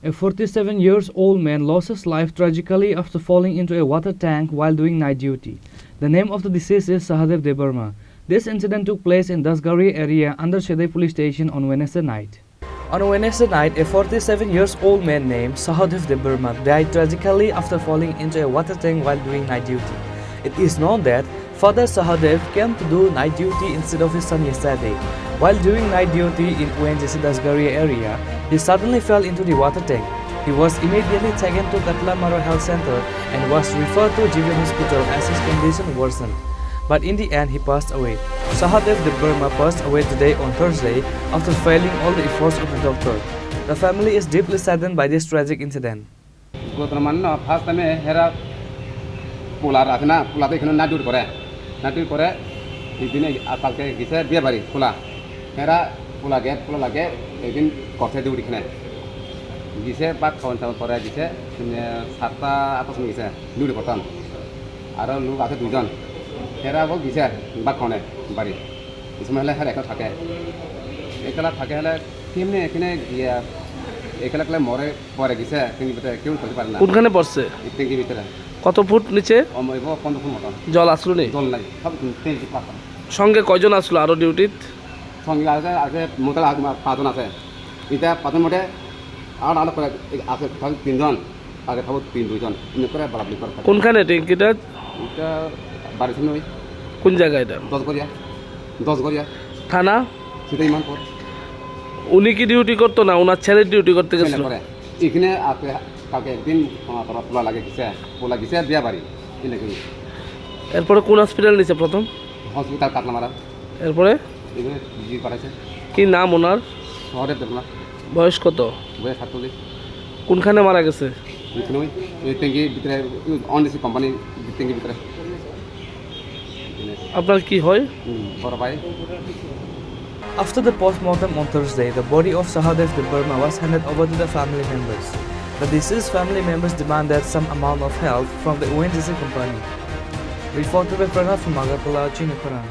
A 47-year-old man lost his life tragically after falling into a water tank while doing night duty. The name of the deceased is Sahadev Debarma. This incident took place in Dasgari area under Shedai police station on Wednesday night. On Wednesday night, a 47-year-old man named Sahadev Debarma died tragically after falling into a water tank while doing night duty. It is known that Father Sahadev came to do night duty instead of his son yesterday. While doing night duty in ONGC Dasgari area, he suddenly fell into the water tank. He was immediately taken to Katlamaro Health Center and was referred to GV Hospital as his condition worsened. But in the end, he passed away. Sahadev Debarma passed away today on Thursday after failing all the efforts of the doctor. The family is deeply saddened by this tragic incident. Gise bak kawan-kawan Korea gise sarta apa semua gise lu di kotan ada lu ada dujan hera bok gise bak kone bari isma hela hera ekala thake hela kimne kine gya ekala kala more pore gise tingi bete কেউ করতে পারে না কোনখানে পড়ছে tingi ভিতরে কত foot নিচে অমইব 15 foot মত জল আসলো নেই জল নাই সব tingi পাতা সঙ্গে কয়জন আসলো আরো ডিউটিত সঙ্গে আগে মোটা পাঁচজন আছে এটা পাঁচজন মতে আর আলো করে আছে তিনজন আগে থাকো দুইজন ইনে করে বাড়াবলি করে কোনখানে ট্যাঙ্কিটা এটা বাড়ি ছিল ওই কোন জায়গা এটা 10 গড়িয়া থানা সেটা ইমানপুর উনি কি ডিউটি করতো না ওনার ছেলে ডিউটি করতে গেছিল এখানে আছে কালকে একদিন তোরা পোলা গেছে বিয়া বাড়ি এনে কই এরপরে কোন হসপিটাল নিছে প্রথম হসপিটাল কাটলামারা এরপরে এখানে জি পাঠাইছে কি নাম ওনার শহরে দেখলা বয়স কত বয়স 47 কোনখানে মারা গেছে এখানে ওই ট্যাঙ্কি ভিতরে অনডিসি কোম্পানি ট্যাঙ্কি ভিতরে আপনার কি হয় বড় ভাই After the post-mortem on Thursday, the body of Sahadev Debarma was handed over to the family members. The deceased family members demanded some amount of help from the ONGC company. Reported by Pranav from Chini, Khorang.